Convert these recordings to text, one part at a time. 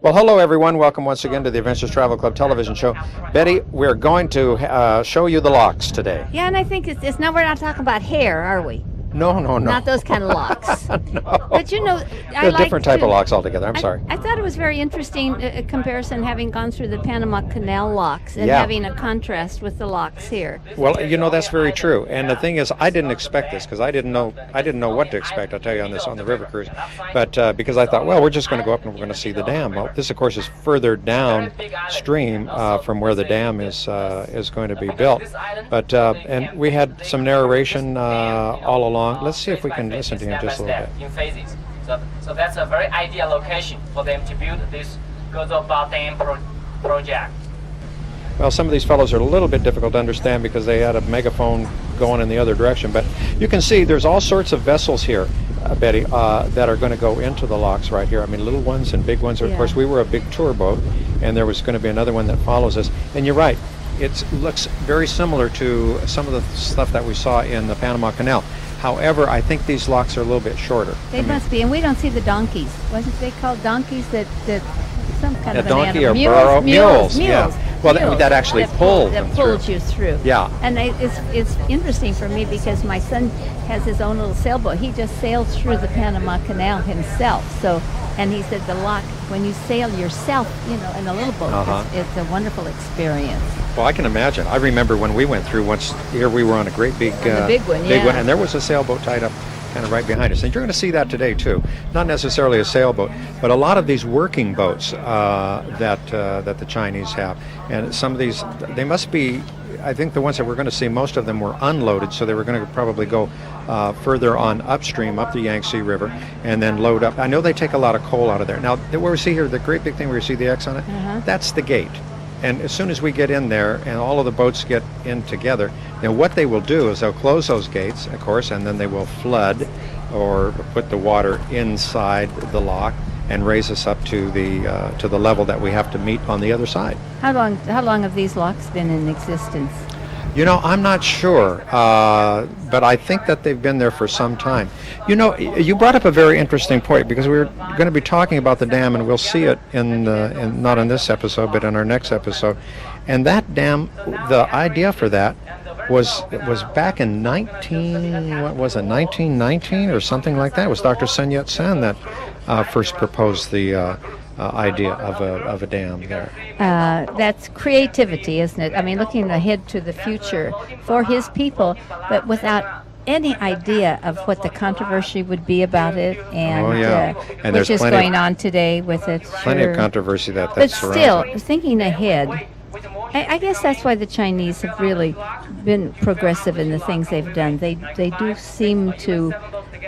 Well, hello everyone. Welcome once again to the Adventures Travel Club television show. Betty, we're going to show you the locks today. Yeah, and I think it's now we're not talking about hair, are we? No. Not those kind of locks. No. But you know, They're a different type of locks altogether. I'm sorry. I thought it was very interesting a comparison having gone through the Panama Canal locks and Yeah. having a contrast with the locks here. Well, you know, that's very true. And the thing is, I didn't expect this because I didn't know what to expect. I'll tell you on the river cruise, but because I thought, well, we're just going to go up and we're going to see the dam. Well, this of course is further downstream from where the dam is going to be built. But and we had some narration all along. Let's see if we can listen to him just a little bit. In phases. So that's a very ideal location for them to build this Gozoba Dam project. Well, some of these fellows are a little bit difficult to understand because they had a megaphone going in the other direction. But you can see there's all sorts of vessels here, Betty, that are going to go into the locks right here. I mean, little ones and big ones. Of course, we were a big tour boat, and there was going to be another one that follows us. And you're right. It looks very similar to some of the stuff that we saw in the Panama Canal. However, I think these locks are a little bit shorter. They must be, and we don't see the donkeys. Wasn't they called donkeys that some kind of an donkey animal? or burro? Mules. Yeah. Well, mules. that actually pulled them pulled through. you through. Yeah. And it's interesting for me because my son has his own little sailboat. He just sailed through the Panama Canal himself. So, and he said the lock, when you sail yourself, in a little boat, it's a wonderful experience. Well, I can imagine. I remember when we went through once. Here we were on a great big, big one, and there was a sailboat tied up kind of right behind us. And you're going to see that today too. Not necessarily a sailboat, but a lot of these working boats that the Chinese have, and some of these they must be. I think the ones that we're going to see, most of them were unloaded, so they were going to probably go further on upstream, up the Yangtze River, and then load up. I know they take a lot of coal out of there. Now, what we see here, the great big thing where you see the X on it, that's the gate. And as soon as we get in there and all of the boats get in together, what they will do is they'll close those gates, of course, and then they will flood or put the water inside the lock and raise us up to the level that we have to meet on the other side. How long have these locks been in existence? I'm not sure, but I think that they've been there for some time. You brought up a very interesting point because we're going to be talking about the dam, and we'll see it not in this episode, but in our next episode. And that dam, the idea for that was back in 1919 or something like that. It was Dr. Sun Yat-sen that first proposed the idea of a dam there. That's creativity, isn't it? I mean, looking ahead to the future for his people, but without any idea of what the controversy would be about it, and and which is going on today with it. Plenty of controversy that but surrounds still, it. thinking ahead, I guess that's why the Chinese have really been progressive in the things they've done. They do seem to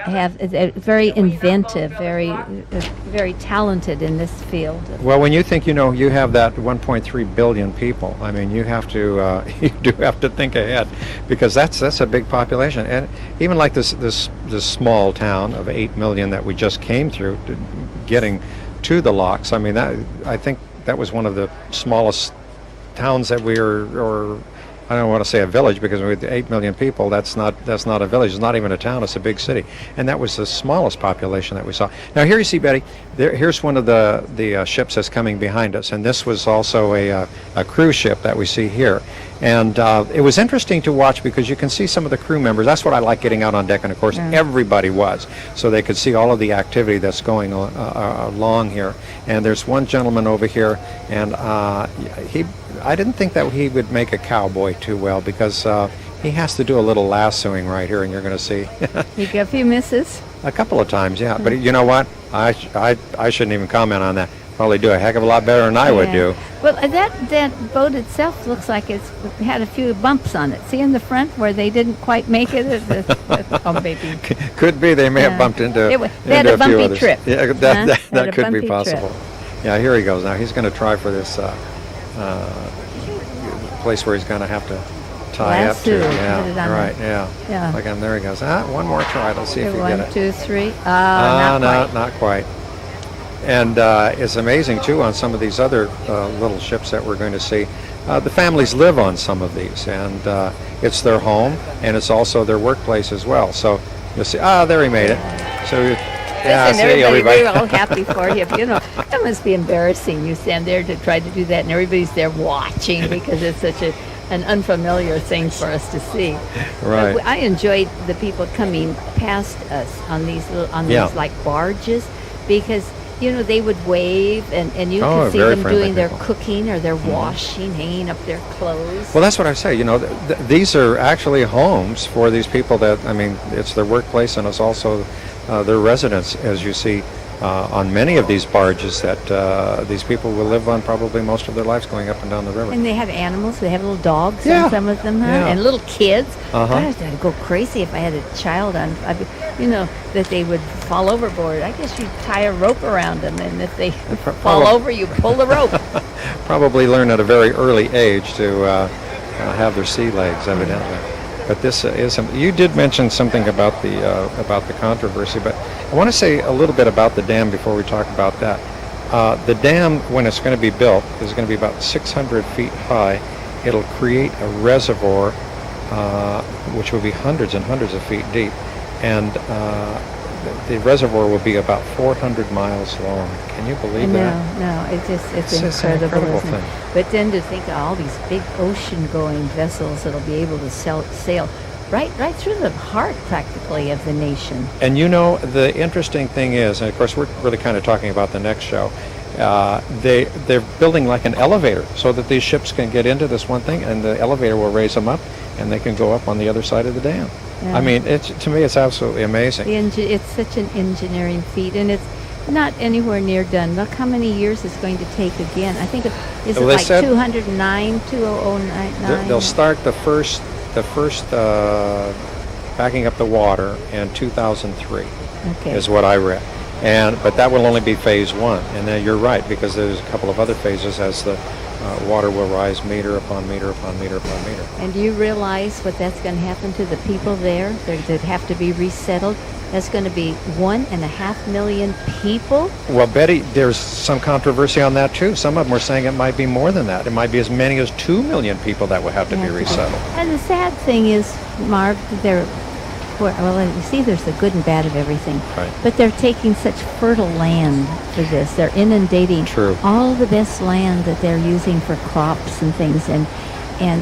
have very inventive, very talented in this field. Well, when you think you have that 1.3 billion people, I mean, you have to you do have to think ahead, because that's a big population, and even like this small town of 8 million that we just came through, getting to the locks. I mean, I think that was one of the smallest towns that or I don't want to say a village, because with 8 million people, that's not a village. It's not even a town. It's a big city, and that was the smallest population that we saw. Now here you see, Betty. Here's one of the ships that's coming behind us, and this was also a cruise ship that we see here. And it was interesting to watch because you can see some of the crew members. That's what I like getting out on deck, and of course everybody was, so they could see all of the activity that's going on, along here. And there's one gentleman over here, and I didn't think that he would make a cowboy too well, because he has to do a little lassoing right here, and you're going to see. You get a few misses. A couple of times, yeah. But you know what? I shouldn't even comment on that. Probably do a heck of a lot better than I would do. Well, that boat itself looks like it's had a few bumps on it. See in the front where they didn't quite make it? Oh, maybe. Could be. They may have bumped into they had a bumpy few trip. Yeah, that could be possible. Yeah, here he goes now. He's going to try for this place where he's going to have to tie up to. Yeah, right. Yeah. Like there he goes. One more try. Let's see if we get it. 1, 2, 3. Not quite. And it's amazing too on some of these other little ships that we're going to see. The families live on some of these, and it's their home, and it's also their workplace as well. So you'll see. There he made it. So Yeah, And see, everybody, everybody. we're all happy for him. You know, that must be embarrassing. You stand there to try to do that, and everybody's there watching because it's such an unfamiliar thing for us to see. Right. But I enjoyed the people coming past us on Yeah. these like barges, because you know they would wave, and you Oh, could see very them friendly doing their people. cooking or their washing, hanging up their clothes. Well, that's what I say. You know, these are actually homes for these people that, I mean, it's their workplace and it's also their residence, as you see on many of these barges that these people will live on probably most of their lives going up and down the river. And they have animals. They have little dogs Yeah. on some of them, huh? Yeah. And little kids. Uh-huh. Gosh, I'd go crazy if I had a child on. You know, that they would fall overboard. I guess you tie a rope around them, and if they fall over, you pull the rope. Probably learn at a very early age to have their sea legs, evidently. But this is you did mention something about the controversy, but I want to say a little bit about the dam before we talk about that. The dam, when it's going to be built, is going to be about 600 feet high. It'll create a reservoir, which will be hundreds and hundreds of feet deep, and the reservoir will be about 400 miles long. Can you believe that? No, it's It's just an incredible, incredible isn't it? thing. But then to think of all these big ocean-going vessels that'll be able to sail right through the heart, practically, of the nation. And you know, the interesting thing is, and of course we're really kind of talking about the next show, they're building like an elevator so that these ships can get into this one thing, and the elevator will raise them up, and they can go up on the other side of the dam. Yeah. I mean, to me, it's absolutely amazing. It's such an engineering feat, and it's not anywhere near done. Look how many years it's going to take again. I think is it Well, they like said 2009. They'll start the first backing up the water in 2003, Okay. is what I read. But that will only be phase one. And then you're right, because there's a couple of other phases as the water will rise meter upon meter upon meter upon meter. And do you realize what that's going to happen to the people there that have to be resettled? That's going to be 1.5 million people. Well, Betty, there's some controversy on that too. Some of them are saying it might be more than that. It might be as many as 2 million people that will have to be resettled. And the sad thing is, Marv, you see, there's the good and bad of everything. Right. But they're taking such fertile land for this. They're inundating True. all the best land that they're using for crops and things, and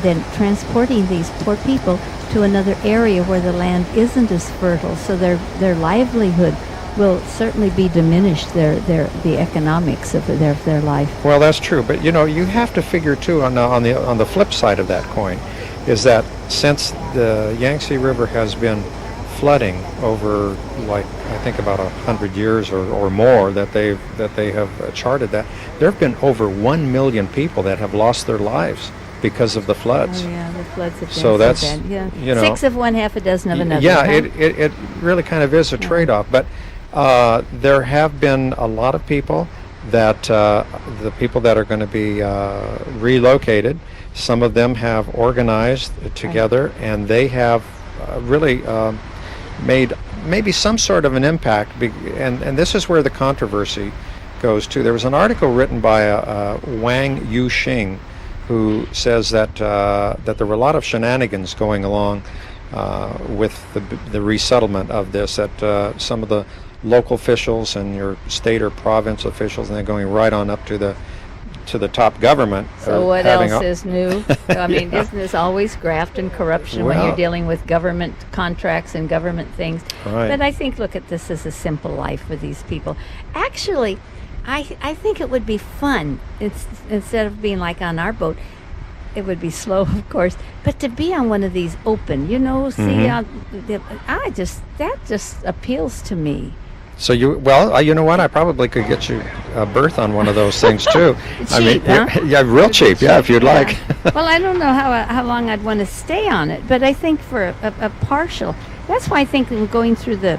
then transporting these poor people to another area where the land isn't as fertile. So their livelihood will certainly be diminished. The economics of their life. Well, that's true, but you know, you have to figure too on the flip side of that coin, is that since the Yangtze River has been flooding over, like, I think about 100 years or more that they have charted that, there have been over 1 million people that have lost their lives because of the floods. Oh yeah, the floods have been So that's, bad. Yeah. you know, 6 of one, half a dozen of another. Yeah, huh? it really kind of is a trade-off. But there have been a lot of people that the people that are going to be relocated, some of them have organized together, and they have really made maybe some sort of an impact. And this is where the controversy goes to. There was an article written by Wang Yuxing, who says that there were a lot of shenanigans going along with the resettlement of this, that some of the local officials and your state or province officials, and they're going right on up to the top government. So are what having else is new? I mean, Yeah. isn't this always graft and corruption when Well- you're dealing with government contracts and government things? Right. But I think, look at this as a simple life for these people. Actually, I think it would be fun. Instead of being like on our boat, it would be slow, of course, but to be on one of these open, you know, see, that just appeals to me. So you know what? I probably could get you a berth on one of those things too. Cheap, huh? Yeah, real cheap. Yeah, if you'd like. Well, I don't know how long I'd want to stay on it, but I think for a partial, that's why I think going through the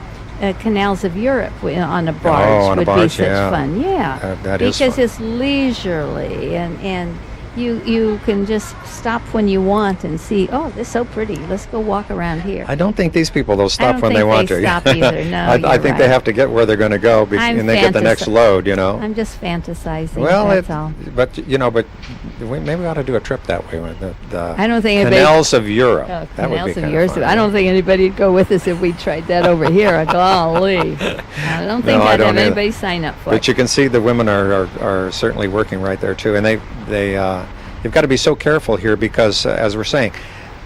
canals of Europe on a barge on a would be barge, such yeah. fun. Yeah, That is because fun. it's leisurely and you can just stop when you want and see. Oh, this is so pretty. Let's go walk around here. I don't think these people they'll I stop don't when think they want they to. stop either. No, I you're think they right. have to get where they're going to go, and they get the next load. You know. I'm just fantasizing. Well, that's all. but maybe we ought to do a trip that way with the I don't think anybody. canals of Europe. Oh, that would be canals of kind of yours. fun. I don't think anybody'd go with us if we tried that over here. Golly, I don't think No, I I'd don't have either. anybody sign up for But it. you can see the women are certainly working right there too, and you've got to be so careful here because, as we're saying,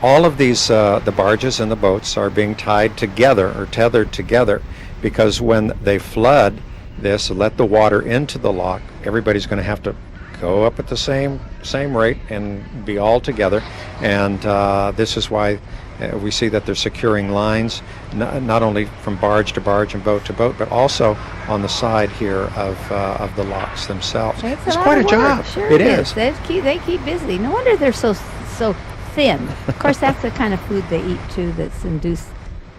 all of these the barges and the boats are being tied together or tethered together, because when they flood this, let the water into the lock, everybody's going to have to go up at the same rate and be all together, and this is why we see that they're securing lines not only from barge to barge and boat to boat, but also on the side here of the locks themselves. It's quite a lot of job. work. Sure It is. They keep busy. No wonder they're so thin. Of course, that's the kind of food they eat too. That's induced.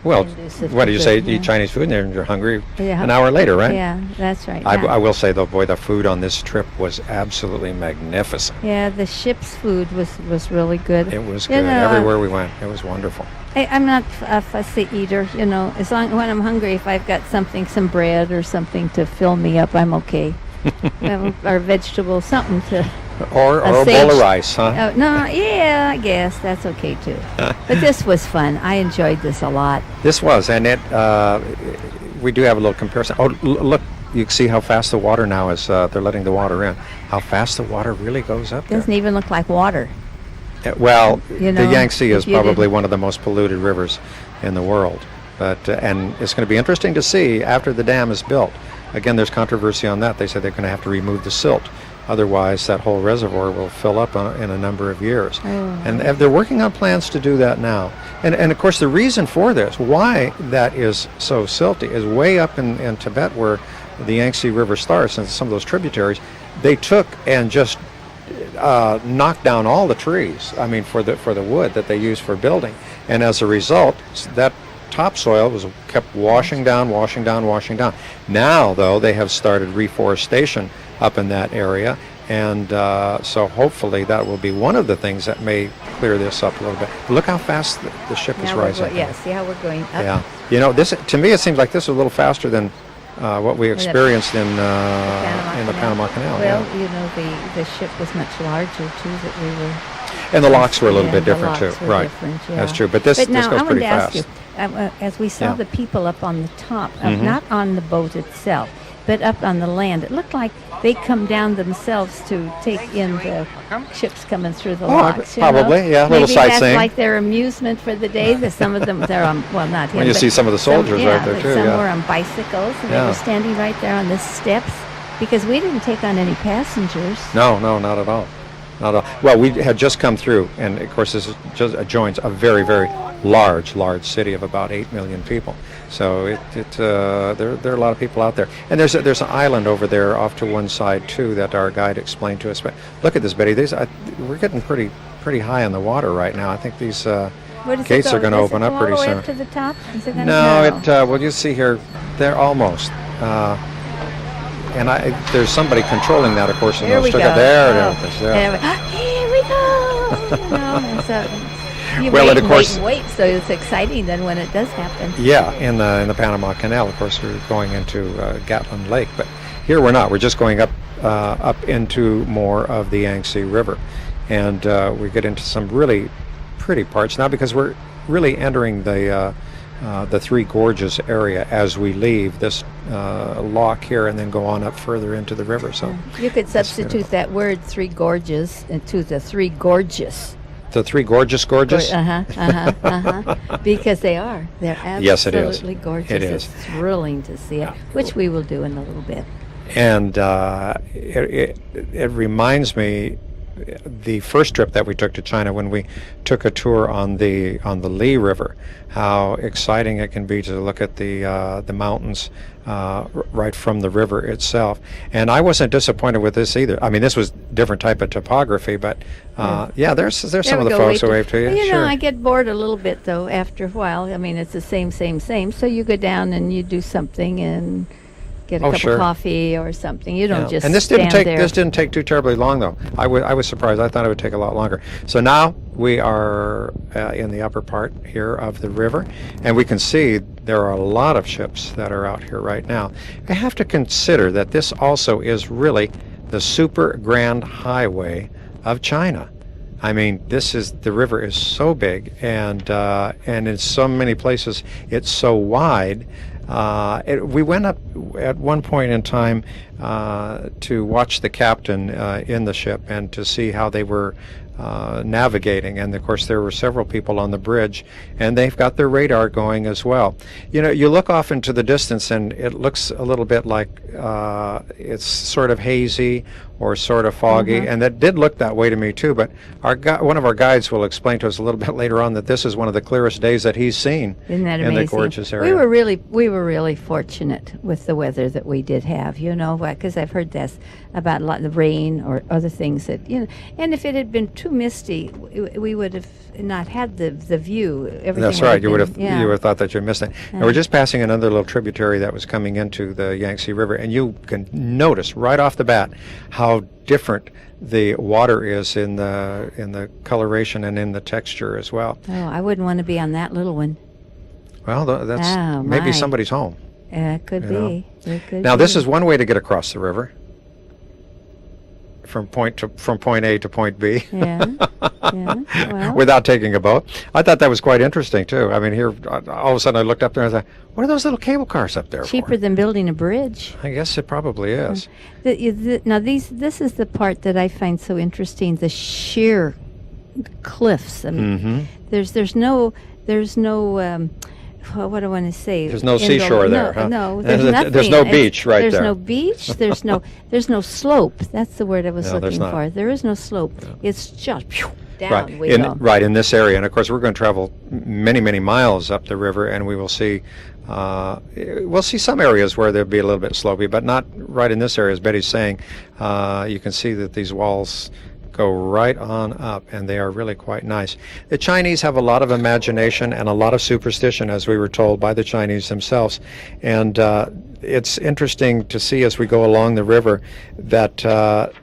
Well, Inducive what do to you say? food, yeah. Eat Chinese food and you're hungry Yeah. an hour later, right? Yeah, that's right. I yeah. will say though, boy, the food on this trip was absolutely magnificent. Yeah, the ship's food was really good. It was You good know, everywhere we went. It was wonderful. I'm not a fussy eater, you know. As long when I'm hungry, if I've got something, some bread or something to fill me up, I'm okay. Or vegetables, something to. Or a bowl sage- of rice, huh? Oh, no, yeah, I guess that's okay too. But this was fun. I enjoyed this a lot. This was, and we do have a little comparison. Oh, look, you can see how fast the water now is. They're letting the water in. How fast the water really goes up there. Doesn't even look like water. Well, You the know, Yangtze is if you probably didn't- one of the most polluted rivers in the world. But and it's going to be interesting to see after the dam is built. Again, there's controversy on that. They said they're going to have to remove the silt. Otherwise, that whole reservoir will fill up in a number of years. Oh. And they're working on plans to do that now. And of course, the reason for this, why that is so silty, is way up in Tibet where the Yangtze River starts and some of those tributaries, they took and just knocked down all the trees, I mean, for the wood that they use for building. And as a result, that topsoil was kept washing down. Now, though, they have started reforestation up in that area, and so hopefully that will be one of the things that may clear this up a little bit. But look how fast the ship is Now rising. yeah, see how we're going up? Yeah. You know, this to me it seems like this is a little faster than what we experienced in the Panama Canal. Well, yeah. you know, the ship was much larger too that we were. And the locks were a little Yeah, bit the different too. locks were Right. different, yeah. That's true. But this now goes I pretty wanted to fast. ask you, as we saw Yeah. the people up on the top, Mhm. not on the boat itself, but up on the land, it looked like they come down themselves to take in the ships coming through the Oh, locks. You probably, know? yeah, a little Maybe that's sightseeing. like their amusement for the day. That some of them, they're on, well, not him. When you but see some of the soldiers yeah, right there but too. some Yeah. were on bicycles, and they Yeah. were standing right there on the steps because we didn't take on any passengers. No, not at all. Not at all. Well, we had just come through, and of course this is just joins a very, very large city of about 8 million people. So there are a lot of people out there, and there's an island over there off to one side too that our guide explained to us. But look at this, Betty. We're getting pretty high in the water right now. I think these Where does it gates go? are going to Does it open go up pretty all the way soon. up to the top? Is it gonna No, well, you see here, they're almost. And there's somebody controlling that, of course. In Here those we go. tickets. There Oh, it is. there we, here we go. You know, and so you Well, wait and of course- wait, so it's exciting then when it does happen. Yeah, in the Panama Canal, of course, we're going into Gatlin Lake, but here we're not. We're just going up into more of the Yangtze River, and we get into some really pretty parts now because we're really entering the Three Gorges area as we leave this lock here and then go on up further into the river. So You could That's substitute that word Three Gorges into the Three Gorgeous. the Three Gorges. Because they are. They're absolutely Yes, it is. gorgeous. It is. It's thrilling to see it, which we will do in a little bit. And it reminds me the first trip that we took to China when we took a tour on the Li River, how exciting it can be to look at the mountains right from the river itself. And I wasn't disappointed with this either. I mean, this was different type of topography, but yeah, there's some There of we the go, folks who wait wave to you. You Sure. know, I get bored a little bit though after a while. I mean, it's the same. So you go down and you do something and get a Oh, cup sure. of coffee or something. You don't Yeah. just And this didn't stand take there. this didn't take too terribly long, though. I was surprised. I thought it would take a lot longer. So now we are in the upper part here of the river, and we can see there are a lot of ships that are out here right now. I have to consider that this also is really the super grand highway of China. I mean, the river is so big, and in so many places it's so wide. We went up at one point in time to watch the captain in the ship and to see how they were navigating, and of course there were several people on the bridge, and they've got their radar going as well. You know, you look off into the distance and it looks a little bit like it's sort of hazy or sort of foggy, and that did look that way to me too, but one of our guides will explain to us a little bit later on that this is one of the clearest days that he's seen. Isn't that in amazing? the gorgeous area. We were really fortunate with the weather that we did have, you know, because I've heard this about a lot of the rain or other things that, you know, and if it had been too misty, we would have not had the view. Everything That's right. You would have yeah. you would have thought that you missed it. And we're just passing another little tributary that was coming into the Yangtze River, and you can notice right off the bat how different the water is in the coloration and in the texture as well. Oh, I wouldn't want to be on that little one. Well, that's Oh, maybe my. somebody's home. It could You be. know. It could Now, this be. is one way to get across the river from point A to point B. Yeah. Yeah. Well, Without taking a boat. I thought that was quite interesting too. I mean, here all of a sudden I looked up there and I thought, what are those little cable cars up there cheaper for? than building a bridge. I guess it probably is. Now, this is the part that I find so interesting: the sheer cliffs. I mean, Mm-hmm. there's no what do I want to say? There's no In the- seashore no, there, huh? No, There's there's a- nothing. there's no It's- beach right there's there. no beach. There's no slope. That's the word I was No, there's looking not. for. There is no slope. It's just down. We go. Right in this area, and of course we're going to travel many miles up the river, and we will see some areas where there'll be a little bit slopey, but not right in this area. As Betty's saying, you can see that these walls go right on up, and they are really quite nice. The Chinese have a lot of imagination and a lot of superstition, as we were told by the Chinese themselves, and it's interesting to see as we go along the river that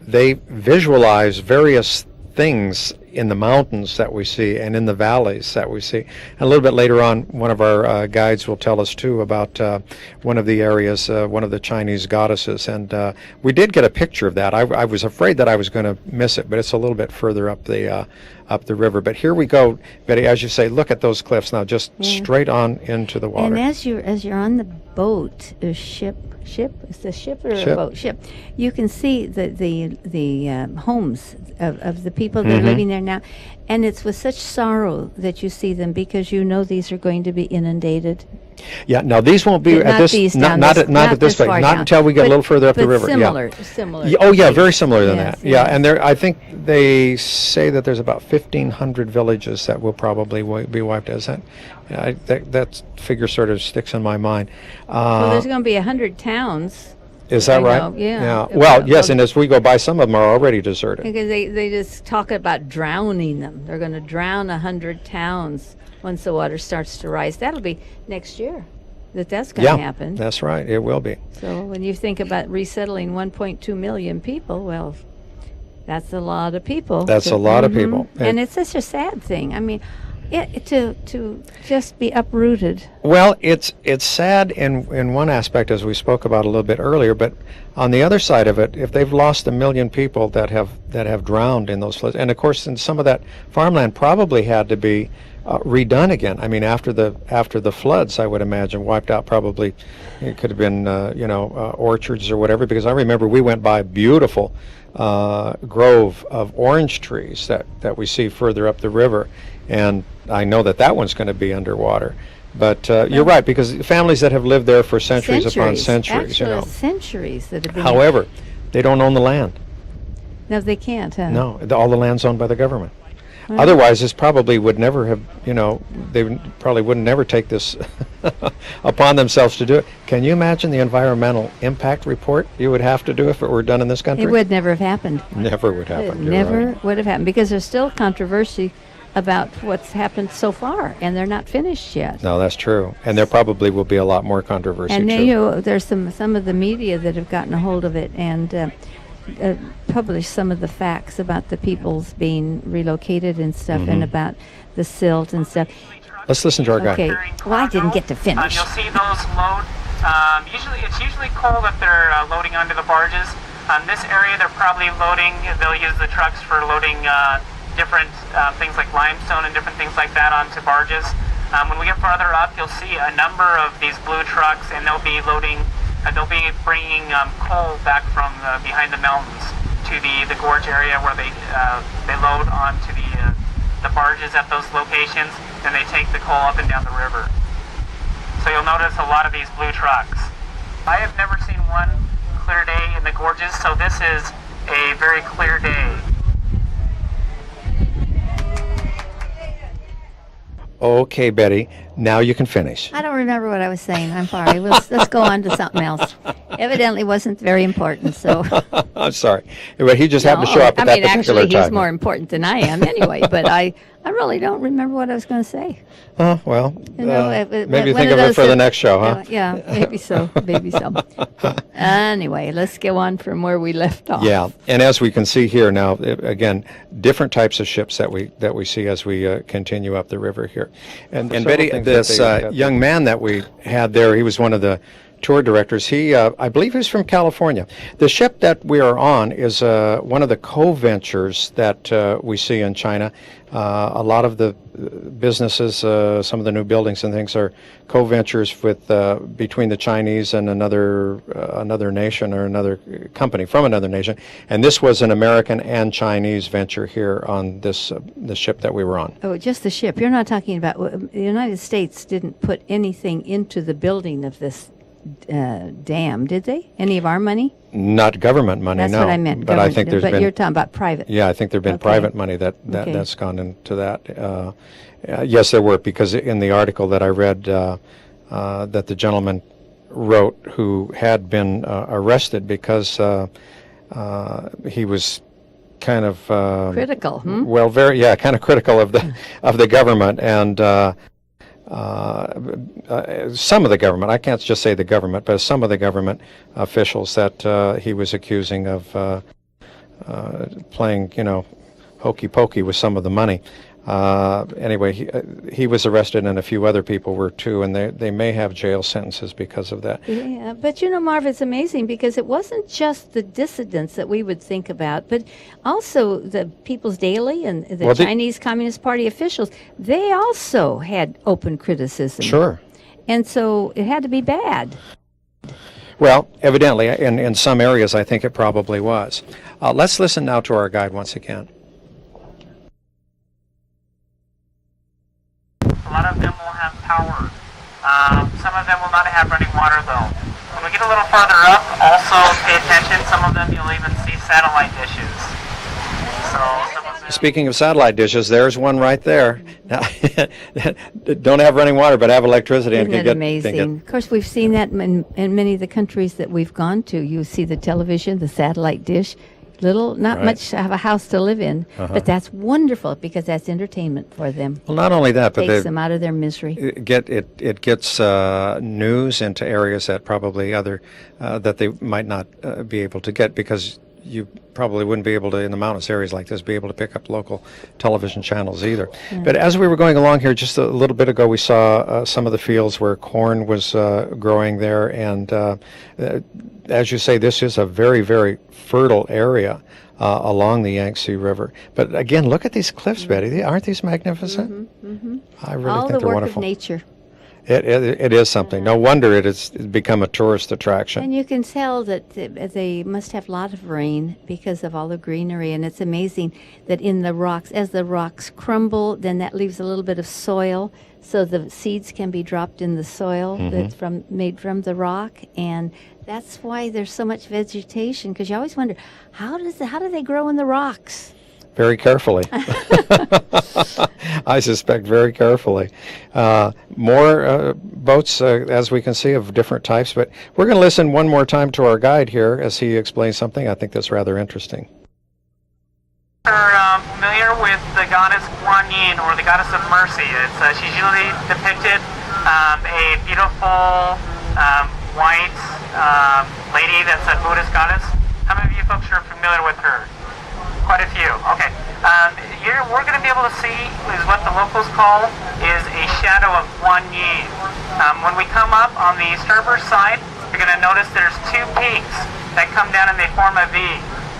they visualize various things in the mountains that we see and in the valleys that we see. And a little bit later on, one of our guides will tell us too about one of the areas, one of the Chinese goddesses, and we did get a picture of that. I was afraid that I was going to miss it, but it's a little bit further up the river. But here we go, Betty. As you say, look at those cliffs now, just straight on into the water. And as you're on the boat, a ship. Is the ship or Ship. a boat? Ship. You can see the homes of the people that are living there now, and it's with such sorrow that you see them because you know these are going to be inundated. Yeah, now these won't be Not at this, these not down not this- at, not not at this this place, far not down. until we get a But- little further up the but river. similar. Yeah. Oh yeah, very similar than Yes, that. Yeah, yes. and I think they say that there's about 1,500 villages that will probably be wiped. Is that? Yeah, that figure sort of sticks in my mind. Well, there's going to be 100 towns. Is that I right? know, yeah. Yeah. Well, Well, yes, and as we go by, some of them are already deserted. Because they just talk about drowning them. They're going to drown 100 towns once the water starts to rise. That'll be next year that's going to Yeah, happen. that's right. It will be. So when you think about resettling 1.2 million people, well, that's a lot of people. That's a lot of people. And it's such a sad thing. I mean, to just be uprooted. Well, it's sad in one aspect, as we spoke about a little bit earlier, but on the other side of it, if they've lost 1 million people that have drowned in those floods, and of course, and some of that farmland probably had to be redone again. I mean, after the floods, I would imagine wiped out. Probably, it could have been orchards or whatever. Because I remember we went by a beautiful grove of orange trees that we see further up the river, and I know that one's going to be underwater. But you're right, because families that have lived there for centuries upon centuries, Actually, centuries that have been. However, they don't own the land. No, they can't. Huh? No, all the land's owned by the government. Otherwise, this probably would never have, they probably wouldn't never take this upon themselves to do it. Can you imagine the environmental impact report you would have to do if it were done in this country? It would never have happened. Never would happen. It You're never right. would have happened because there's still controversy about what's happened so far, and they're not finished yet. No, that's true. And there probably will be a lot more controversy, And too. there's some of the media that have gotten a hold of it and published some of the facts about the peoples being relocated and stuff, and about the silt and stuff. Let's listen to our guy. Okay. Well, I didn't get to finish. You'll see those load. It's usually coal that they're loading onto the barges. On this area, they're probably loading. They'll use the trucks for loading different things like limestone and different things like that onto barges. When we get farther up, you'll see a number of these blue trucks, and they'll be loading. They'll be bringing coal back from behind the mountains to the gorge area where they load onto the barges at those locations, and they take the coal up and down the river. So you'll notice a lot of these blue trucks. I have never seen one clear day in the gorges, so this is a very clear day. Okay, Betty, now you can finish. I don't remember what I was saying. I'm sorry. Let's go on to something else. Evidently wasn't very important, so. I'm sorry. But he just happened to show up at that particular actually, time. he's more important than I am anyway, but I really don't remember what I was going to say. Well, maybe one think of it for the next show, huh? Yeah, maybe so. Maybe so. Anyway, let's go on from where we left off. Yeah, and as we can see here now, again, different types of ships that we see as we continue up the river here. And Betty, this young man that we had there, he was one of the tour directors. He, I believe, he's from California. The ship that we are on is one of the co-ventures that we see in China. A lot of the businesses, some of the new buildings and things are co-ventures with between the Chinese and another nation or another company from another nation. And this was an American and Chinese venture here on this the ship that we were on. Oh, just the ship. You're not talking about the United States didn't put anything into the building of this dam, did they? Any of our money? Not government money, That's no. what I meant. But I think there's but been. you're talking about private. Yeah, I think there've been private money that's gone into that. Yes, there were, because in the article that I read that the gentleman wrote, who had been arrested because he was kind of critical. Well, kind of critical of the government and. Some of the government, I can't just say the government, but some of the government officials that he was accusing of playing, hokey pokey with some of the money. Anyway, he was arrested, and a few other people were too, and they may have jail sentences because of that. Yeah, but Marv, it's amazing because it wasn't just the dissidents that we would think about, but also the People's Daily and the Chinese Communist Party officials. They also had open criticism. Sure. And so it had to be bad. Well, evidently, in some areas, I think it probably was. Let's listen now to our guide once again. A lot of them will have power. Some of them will not have running water, though. When we get a little farther up, also pay attention. Some of them you'll even see satellite dishes. So some of them. Speaking of satellite dishes, there's one right there. Now, don't have running water, but have electricity. Isn't and it amazing? Of course, we've seen that in many of the countries that we've gone to. You see the television, the satellite dish. Not much of a house to live in, but that's wonderful because that's entertainment for them. Well, not only that, but takes them out of their misery. It gets news into areas that probably that they might not be able to get, because you probably wouldn't be able to, in the mountainous areas like this, be able to pick up local television channels either. Yeah. But as we were going along here just a little bit ago, we saw some of the fields where corn was growing there, and as you say, this is a very, very fertile area along the Yangtze River. But again, look at these cliffs, Betty. Aren't these magnificent? I really All think the they're work wonderful. Of nature. It is something. No wonder it has become a tourist attraction. And you can tell that they must have a lot of rain because of all the greenery. And it's amazing that in the rocks, as the rocks crumble, then that leaves a little bit of soil, so the seeds can be dropped in the soil that's made from the rock. And that's why there's so much vegetation, because you always wonder, how do they grow in the rocks? Very carefully. I suspect very carefully. More boats, as we can see, of different types. But we're going to listen one more time to our guide here as he explains something I think that's rather interesting. Are familiar with the goddess Guan Yin, or the goddess of mercy. She's usually depicted a beautiful white lady that's a Buddhist goddess. How many of you folks are familiar with her? Quite a few. Okay. Here we're going to be able to see is what the locals call is a shadow of Guan Yin. When we come up on the starboard side, you're going to notice there's two peaks that come down and they form a V.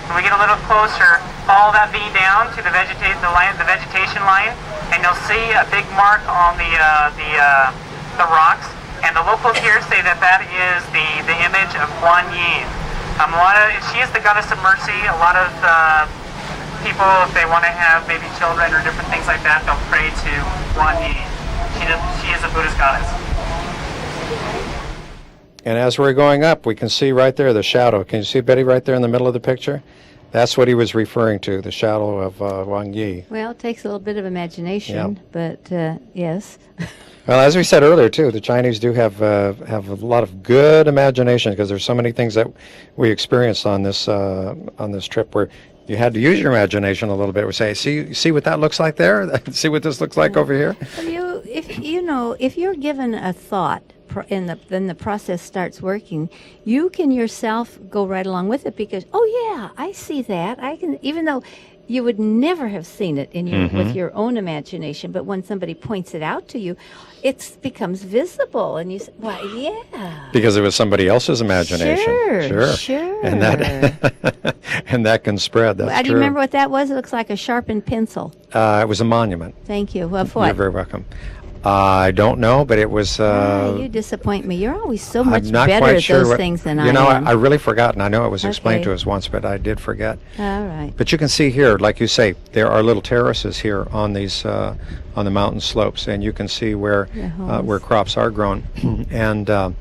When we get a little closer, follow that V down to the vegetation line, and you'll see a big mark on the rocks. And the locals here say that that is the image of Guan Yin. She is the goddess of mercy. A lot of people, if they want to have maybe children or different things like that, they'll pray to Guan Yin. She is a Buddhist goddess. And as we're going up, we can see right there the shadow. Can you see Betty right there in the middle of the picture? That's what he was referring to, the shadow of Wang Yi. Well, it takes a little bit of imagination, but yes. Well, as we said earlier, too, the Chinese do have a lot of good imagination, because there's so many things that we experienced on this trip where you had to use your imagination a little bit. We say, see what that looks like there? See what this looks like over here? Well, if you're given a thought, then the process starts working, you can yourself go right along with it, because, oh yeah, I see that. I can, even though you would never have seen it with your own imagination, but when somebody points it out to you, it becomes visible, and you say, "Why, yeah." Because it was somebody else's imagination. Sure. And that can spread. That's true. Do you remember what that was? It looks like a sharpened pencil. It was a monument. Thank you. Of what? You're very welcome. I don't know, but it was... you disappoint me. You're always so much I'm not better quite at sure those things than I am. You know, I really forgot, and I know it was explained Okay. to us once, but I did forget. All right. But you can see here, like you say, there are little terraces here on these on the mountain slopes, and you can see where crops are grown. And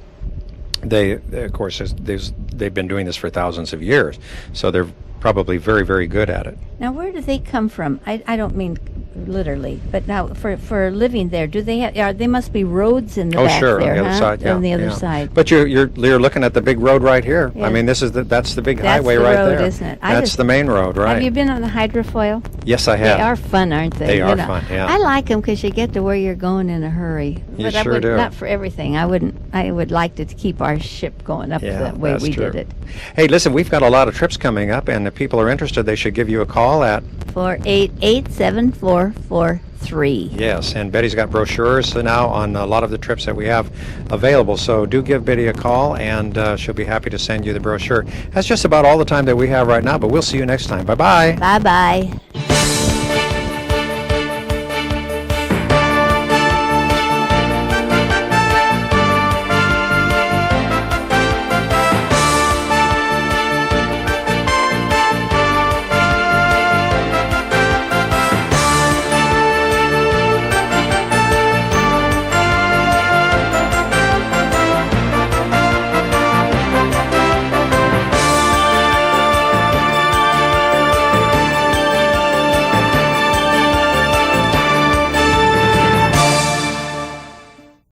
they, of course, they've been doing this for thousands of years, so they're probably very, very good at it. Now, where do they come from? I don't mean literally, but now for living there, do they have? They must be roads in the back sure, there, on the other side. Yeah, on the other yeah. side. But you're looking at the big road right here. Yeah. I mean, that's the big That's highway the right road, there. isn't it? That's the main road, right? Have you been on the hydrofoil? Yes, I have. They are fun, aren't they? They are fun, yeah. I like them because you get to where you're going in a hurry. You But I sure would, do. Not for everything. I would like to keep our ship going up Yeah, the way that's we true. did it. Hey, listen, we've got a lot of trips coming up, and if people are interested, they should give you a call at... 488-7443. Yes, and Betty's got brochures now on a lot of the trips that we have available, so do give Betty a call, and she'll be happy to send you the brochure. That's just about all the time that we have right now, but we'll see you next time. Bye-bye. Bye-bye.